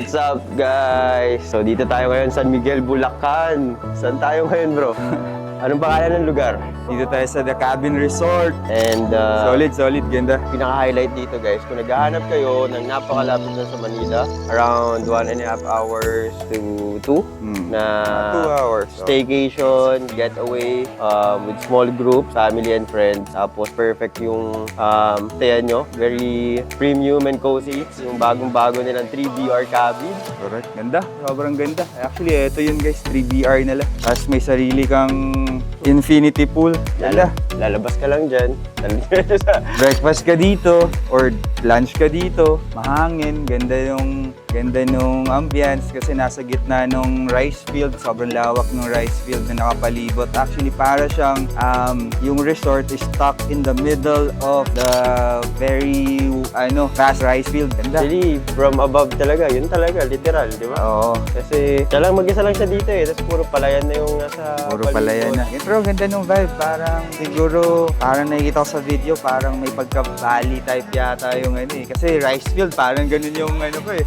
What's up, guys? So, dito tayo ngayon, San Miguel, Bulacan. Saan tayo ngayon, bro? Anong pangalan ng lugar? Dito tayo sa The Cabin Resort. And, Solid, ganda. pinaka-highlight dito, guys, kung naghahanap kayo ng napakalapit na sa Manila, around 1.5 hours to 2 na 2 hours. staycation, getaway, with small group, family and friends. Tapos perfect yung stayan nyo. Very premium and cozy. Yung bagong-bago nilang 3BR cabin. Correct. Ganda. Sobrang ganda. Actually, ito yun guys. 3BR nila. Tapos may sarili kang infinity pool. Ganda. Lalabas ka lang dyan. Breakfast ka dito or lunch ka dito. Mahangin. Ganda nung ambience kasi nasa gitna nung rice field. Sobrang lawak ng rice field na nakapalibot. Actually, para siyang yung resort is stuck in the middle of the very vast rice field. Ganda. Actually, from above talaga. Yun talaga, literal, di ba? Oo. Kasi, mag-isa lang siya dito eh. Tapos puro palayan na yung nasa Puro palayan na. Pero ganda nung vibe. Parang nakikita ko sa video, parang may pagka-valley type yata yung Kasi rice field, parang ganun yung ko eh.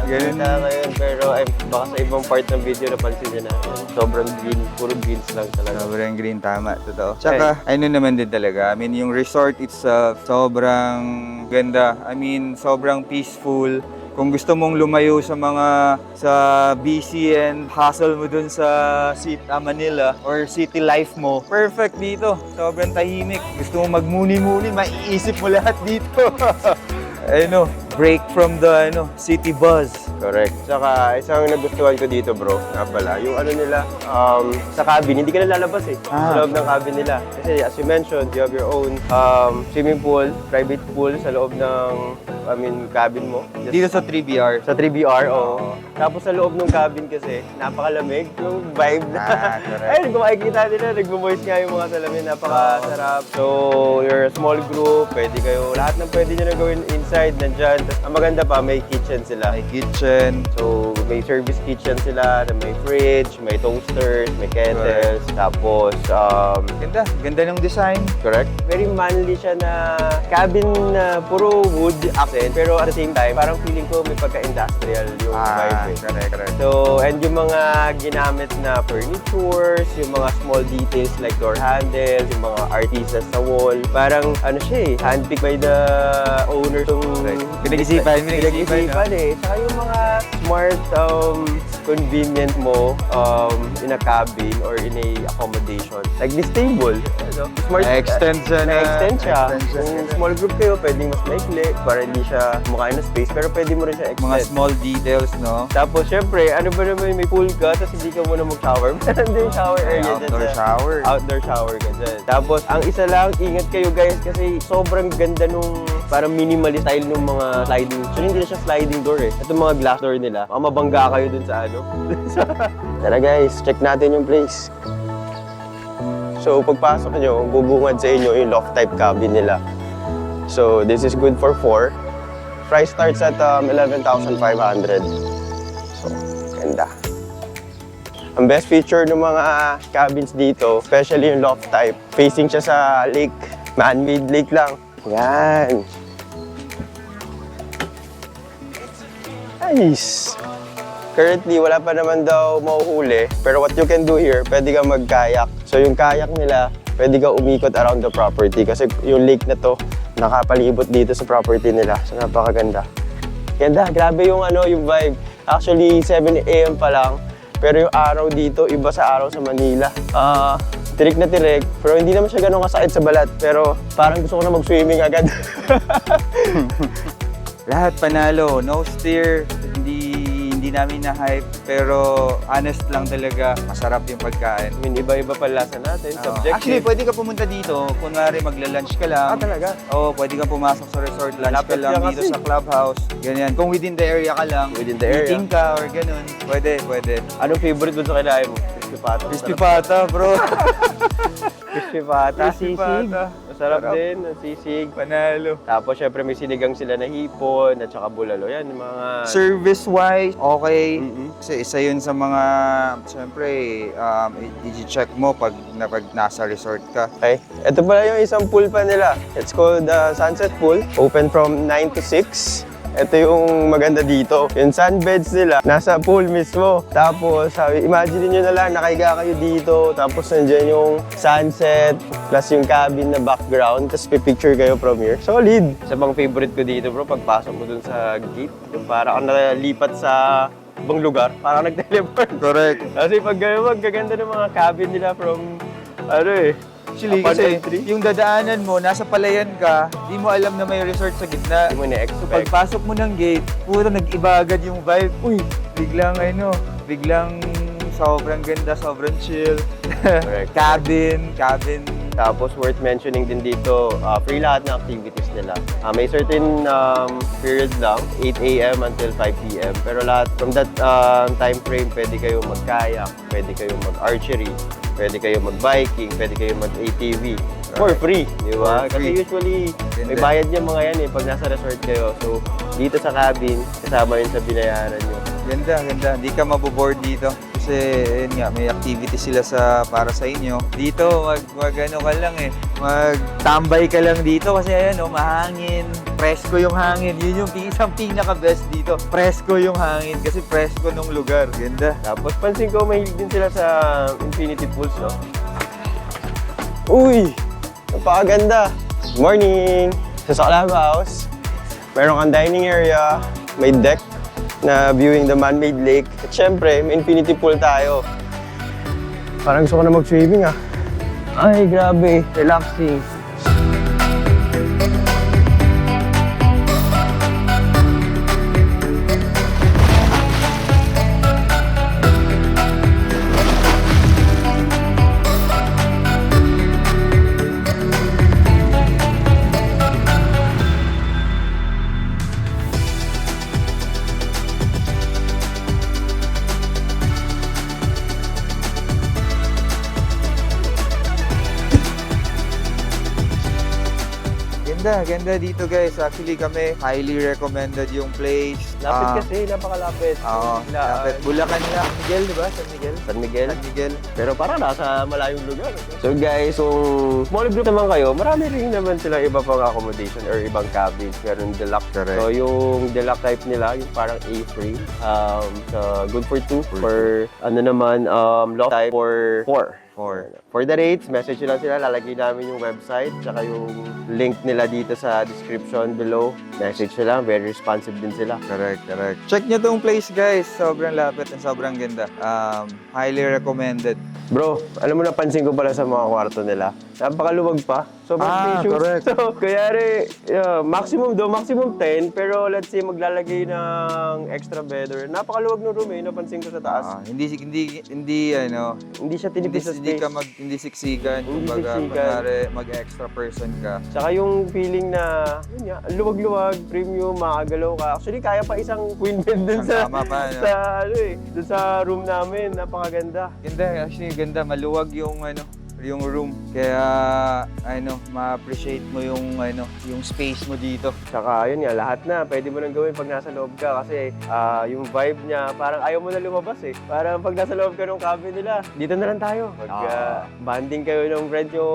Ganun na ngayon. Pero baka sa ibang part ng video napansin niya na sobrang green. Puro greens lang talaga. Sobrang green, tama. Totoo. Tsaka, naman din talaga. I mean, yung resort itself, sobrang ganda. I mean, sobrang peaceful. Kung gusto mong lumayo sa busy and hustle mo dun sa Manila or city life mo, perfect dito. Sobrang tahimik. Gusto mong magmuni-muni, maiisip mo lahat dito. Break from the city buzz. Correct. Saka isang nagustuhan ko dito, bro, nga pala, yung nila, sa cabin, hindi ka na lalabas eh. Sa loob ng cabin nila. Kasi as you mentioned, you have your own swimming pool, private pool sa loob ng, cabin mo. Dito sa 3BR. Sa 3BR, oo. Tapos sa loob ng cabin kasi, napakalamig yung vibe na. Correct. Ayun, kung makikita nila, nagmo-moist nga yung mga salamin, napakasarap. So, you're a small group, lahat ng pwede nyo na gawin inside, nandyan. Tapos, ang maganda pa, may kitchen sila. May kitchen. So, may service kitchen sila, na may fridge, may toasters, may kettles, tapos, Ganda ng design. correct? Very manly siya na cabin na puro wood accent, pero at the same time, parang feeling ko may pagka-industrial yung vibe eh. Correct. So, and yung mga ginamit na furnitures, yung mga small details like door handles, yung mga artisans sa wall, parang siya eh, handpicked by the owner yung Pinag-isipan eh. Saka yung mga smart, convenient mo in a cabin or in a accommodation. Like this table, smart. Na-extend siya. Kung small group kayo, pwedeng mas maikli para hindi siya kumakain ng space, pero pwede mo rin siya extend. Mga small details, no? Tapos, syempre, may pool ka, tapos hindi ka muna mag-shower. Meron din shower area dyan. Outdoor shower ka dyan. Tapos, ang isa lang, ingat kayo guys, kasi sobrang ganda nung parang minimalist style nung mga sliding. So, hindi na siya sliding door eh. Itong mga glass door nila, baka mabangga kayo dun sa Tara guys, check natin yung place. So, pagpasok nyo, bubungad sa inyo yung loft type cabin nila. So, this is good for 4. Price starts at 11,500. So, ganda. Ang best feature ng mga cabins dito, especially yung loft type, facing siya sa lake, man-made lake lang. Yan. Nice. Currently, wala pa naman daw mahuhuli. Pero what you can do here, pwede kang mag-kayak. So yung kayak nila, pwede kang umikot around the property. Kasi yung lake na to, nakapalibot dito sa property nila. So napakaganda. Ganda, grabe yung yung vibe. Actually, 7 AM pa lang. Pero yung araw dito, iba sa araw sa Manila. Tirik na tirik, pero hindi naman siya ganun kasakit sa balat. Pero parang gusto ko na mag-swimming agad. Lahat panalo, no steer, hindi namin na-hype, pero honest lang talaga, masarap yung pagkain. Iba-iba pa lasa natin, subjective. Actually, pwede ka pumunta dito, kunwari magla-lunch ka lang. Talaga? Oo, pwede ka pumasok sa resort, lunch ka lang dito sa clubhouse. Ganyan. Kung within the area ka lang, meeting ka or ganun, pwede. Anong favorite mo sa kinain mo? Crispy pata. Crispy pata, bro. Crispy pata, sisig. Masarap din, ang sisig. Panalo. Tapos syempre may sinigang sila na hipon at saka bulalo. Yan, mga... Service-wise, okay. Kasi isa yun sa mga, syempre, i-check mo pag nasa resort ka. Okay. Ito pala yung isang pool pa nila. It's called Sunset Pool. Open from 9 to 6. ito yung maganda dito. Yung sunbeds nila, nasa pool mismo. Tapos, imagine nyo na lang, nakahiga kayo dito. Tapos, nandiyan yung sunset, plus yung cabin na background. Tapos, pipicture kayo from here. Solid! Isa pang favorite ko dito, bro, pagpasok mo dun sa gate, yung para kang nalipat sa ibang lugar, parang nag-teleport. Correct. Kasi pag magaganda ng mga cabin nila from, Actually, upon kasi entry. yung dadaanan mo, nasa palayan ka, di mo alam na may resort sa gitna. Hindi mo So, na-expect. pagpasok mo ng gate, puro nag-iba agad yung vibe. Uy, biglang sobrang ganda, sobrang chill. Correct. cabin. Tapos worth mentioning din dito, free lahat ng activities nila. May certain period lang, 8 a.m. until 5 p.m. Pero lahat, from that time frame, pwede kayo mag-kayak, pwede kayo mag-archery, pwede kayo mag-biking, pwede kayo mag-ATV. For free, di ba? For Kasi free. usually, may Ganda. bayad niya mga yan pag nasa resort kayo. So, dito sa cabin, kasama yun sa binayaran nyo. Ganda. Hindi ka maboboard dito. Kasi, yun nga, may activity sila para sa inyo. Dito, ano ka lang magtambay ka lang dito kasi ayan, mahangin. Presko yung hangin. Yun yung isang pinaka-best dito. Presko yung hangin kasi presko nung lugar. Ganda. Tapos pansin ko, mahilig din sila sa infinity pools, no? Uy! Napakaganda! Morning! Sa Clubhouse, meron kang dining area, may deck na viewing the man-made lake. At syempre, may infinity pool tayo. Parang gusto ko na mag-swimming, ah. Ay, grabe. Relaxing. Ganda dito guys. Actually kami, highly recommended yung place. Lapit kasi, napakalapit. Oo, lapit. Bulacan lang. Miguel, di ba? San Miguel? San Miguel. San Miguel. Pero parang nasa malayong lugar. So guys, kung small group naman kayo, marami rin naman silang iba pang accommodation or ibang cabins. Meron deluxe. Correct. So yung deluxe type nila, yung parang A-frame, good for 2. For low type for 4. For the rates, message nyo lang sila, lalagay namin yung website, tsaka yung link nila dito sa description below. Message nyo lang, very responsive din sila. Correct. Check nyo tong place guys. Sobrang lapit and sobrang ganda. Highly recommended. Bro, alam mo napansin ko pala sa mga kwarto nila, napakaluwag pa. Sobrang spacious. Correct. So, kayari, maximum 10, pero let's say maglalagay ng extra bed or napakaluwag ng room napansin ko sa taas. Hindi Hindi siya tinipid sa space. hindi siksikan. Hindi Kumbaga, siksikan. kunwari, mag-extra person ka. Tsaka yung feeling na, yun nga, ang luwag-luwag, premium, makagalaw ka. Actually, kaya pa isang queen bed dun sa, Tama pa, no? dun sa room namin. Napakaganda. Ganda, actually ganda. Maluwag yung room. Kaya, ma-appreciate mo yung space mo dito. Tsaka yun nga, lahat na pwede mo nang gawin pag nasa loob ka kasi yung vibe niya, parang ayaw mo na lumabas Parang pag nasa loob ka ng cabin nila, dito na lang tayo. Pag banding kayo ng friend nyo,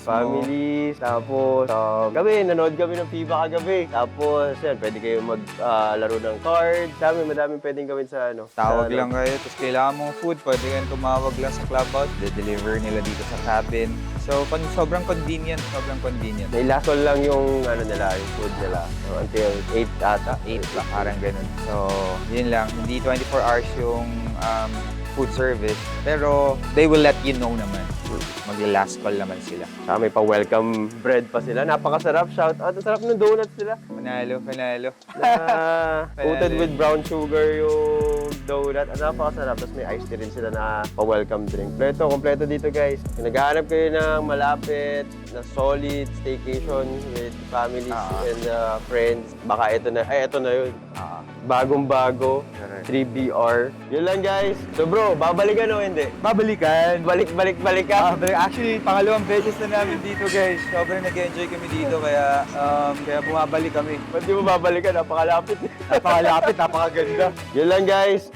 families, tapos gabi, nanood kami ng FIBA kagabi. Tapos yan, pwede kayo maglaro ng cards. Madaming pwedeng gawin sa Tawag lang kayo, tapos kailangan mong food, pwede kayong tumawag lang sa Clubhouse, de-deliver nila dito sa cabin. So, sobrang convenient. May last call lang yung yung food nila. So, until 8 ata. 8 lang, parang ganun. So, yun lang. Hindi 24 hours yung food service. Pero, they will let you know naman. Magla-last call naman sila. Saka may pa-welcome bread pa sila. Napakasarap. Shout out. Ang sarap ng donuts sila. Panalo. Coated with brown sugar yung donut. Napakasarap. Tapos may iced tea rin sila na pa-welcome drink. Kompleto dito guys. Kung naghahanap kayo ng malapit na solid staycation with families and friends, baka ito na yun. Bagong-bago. 3BR. Yun lang guys. So bro, babalikan o hindi? Babalikan. Balik ka? Actually, pangalawang beses na namin dito guys. Sobrang nag-enjoy kami dito kaya bumabalik kami. Ba't di mo babalikan? Napakalapit. Napakalapit, napakaganda. Yun lang guys.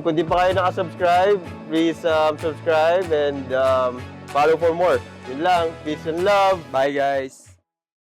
Kung di pa kayo nakasubscribe, please subscribe and follow for more. Yun lang. Peace and love. Bye guys.